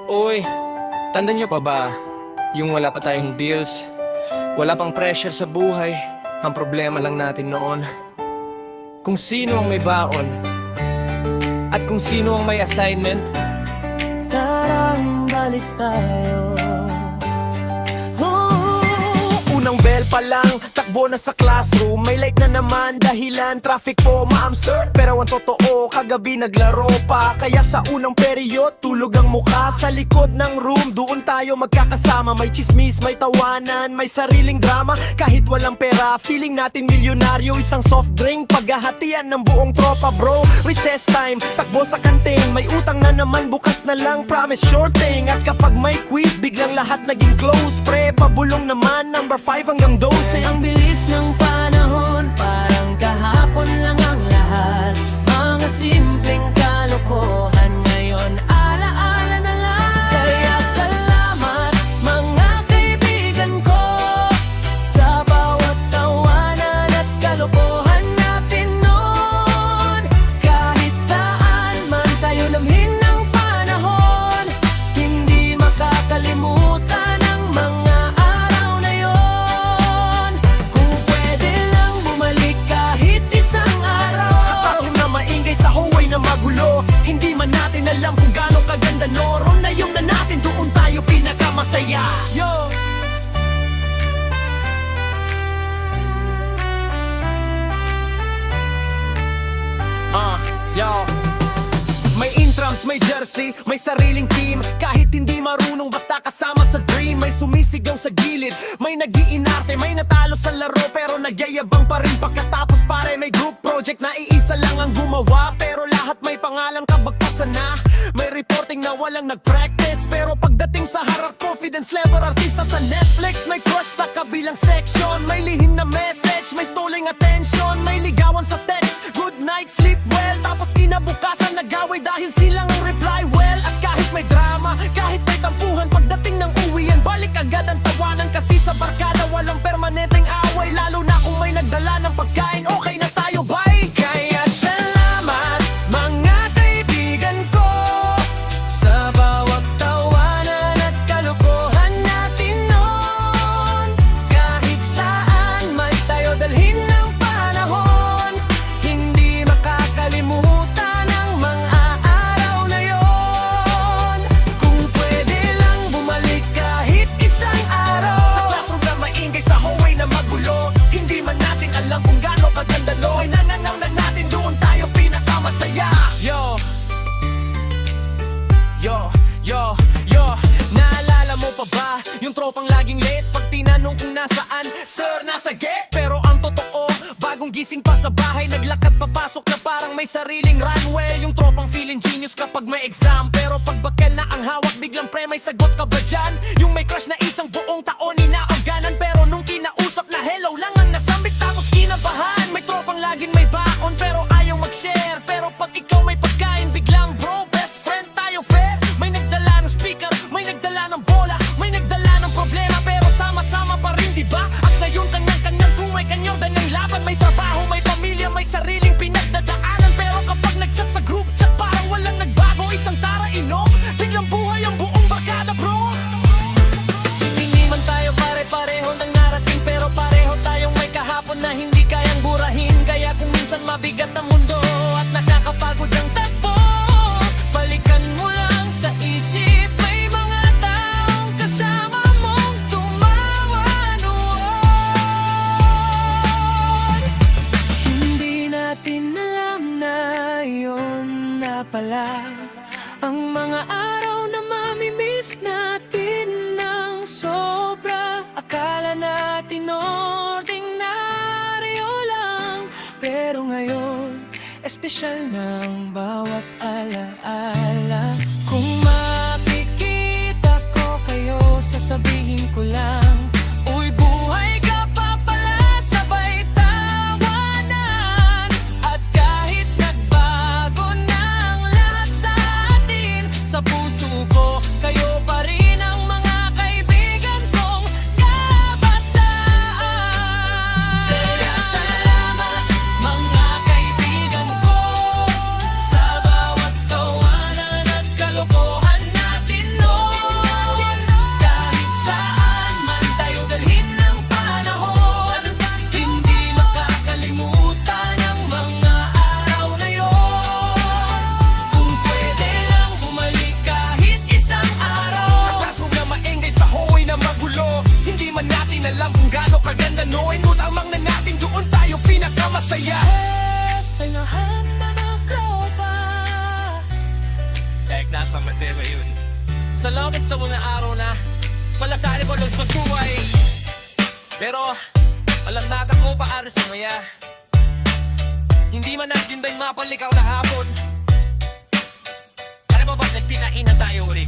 Uy, tanda niyo pa ba yung wala pa tayong bills? Wala pang pressure sa buhay. Ang problema lang natin noon kung sino ang may baon at kung sino ang may assignment. Tarang balik tayo. Unang bell pa lang, takbo na sa classroom. May late na naman, dahilan traffic po, ma'am sir. Pero ang totoo, kagabi naglaro pa. Kaya sa unang period, tulog ang mukha. Sa likod ng room, doon tayo magkakasama. May chismis, may tawanan, may sariling drama. Kahit walang pera, feeling natin milyonaryo. Isang soft drink, paghahatian ng buong tropa bro. Recess time, takbo sa kanting. May utang na naman, bukas na lang, promise sure thing. At kapag may quiz, biglang lahat naging close. Pre, pabulong naman, number 5 hanggang 12. Ang bilis ng panahon, parang kahapon lang ang lahat. Mga simpleng kalokohan ngayon, alaala na lang. Kaya salamat mga kaibigan ko sa bawat tawanan at kalokohan natin noon. Kahit saan man tayo lamhin ng panahon, hindi makakalimutan ang mga araw na yon. Kung pwede lang bumalik kahit isang araw. Sa classroom na maingay, sa hallway na magulo. Hindi man natin alam kung gaano kaganda noon na yung na natin, doon tayo pinakamasaya. Yo! Yo! May intrams, may jersey, may sariling team. Kahit hindi marunong, basta kasama sa dream. May sumisigaw sa gilid, may nag-iinarte, may natalo sa laro pero nagyayabang pa rin. Pagkatapos pare may group project na iisa lang ang gumawa, pero lahat may pangalan, kabagpasan na. May reporting na walang nag-practice, pero pagdating sa harap, confidence level artista sa Netflix. May crush sa kabilang section, may lihim na message, may stalling attention, may ligawan sa text. Good night, sleep well, tapos kinabukasan nag-away dahil silang ang reply well. At kahit may drama, kahit may tampuhan, pagdating ng uwian, balik agad ang tawanan. Kasi sa barkada walang permanenteng away, lalo na kung may nagdala ng pagkain, okay na tayo, bye! Kaya salamat mga kaibigan ko sa bawat tawanan at kalokohan natin noon. Kahit saan may tayo dalhin ng panahon, hindi makakalimutan ang mga araw na yon. Kung pwede lang bumalik kahit isang araw. Sa classroom na maingay, sa hallway na magulo. Hindi man natin alam kung gaano kaganda noon. Nananaw na natin, doon tayo pinakamasaya. Yo! Yo, yo, yo. Naalala mo pa ba yung tropang laging late? Pag tinanong kung nasaan, sir, nasa gate. Pero ang totoo, bagong gising pa sa bahay, naglakad papasok na parang may sariling runway. Yung tropang feeling genius kapag may exam, pero pag bakal na ang hawak, biglang pre, may sagot ka ba dyan? Yung may crush na isang buong taon inaaganan, pero nung kinausap na hello lang ang nasambit, tapos kinabahan. May tropang laging may baon pero ayaw mag-share, pero pag ikaw may pagkain, biglang bro, best friend tayo fair. May nagdala ng speaker, may nagdala ng bola, may nagdala ng problema, pero sama-sama pa rin, diba? At ngayon kanyang-kanyang kumay, kanyordan ng laban. May trabaho, may pamilya, may sariling pinagdadaanan, pero kapag nag-chat sa group chat, parang walang nagbago. Isang tara inom, biglang buhay ang buong barkada bro. Hindi man tayo pare-pareho ng narating, pero pareho tayong may kahapon na hindi kayang burahin. Kaya kung minsan mabigat ang mundo at nakakapagod ang tagpo, balikan mo lang sa isip, may mga taong kasama mong tumawa noon. Hindi natin alam na yun na pala ang mga araw na mamimiss natin ng sobra. Akala natin ordinaryo lang, pero ngayon espesyal ng bawat alaala. Kung makikita ko kayo, sasabihin ko lang, uy, buhay ka pa pala, sabay tawanan. At kahit nagbago ng lahat sa atin, sa puso ko, kayo pa rin ang mga kaibigan kong kabataan. Kaya salamat mga kaibigan ko sa bawat tawanan at sa matera yun. Salamat sa mga araw na palakari ko lang sa buhay. Pero alam natin mo paari sa maya. Hindi man natin ba'y mapalikaw na hapon. Ano ba ba nagtinain na tayo ulit?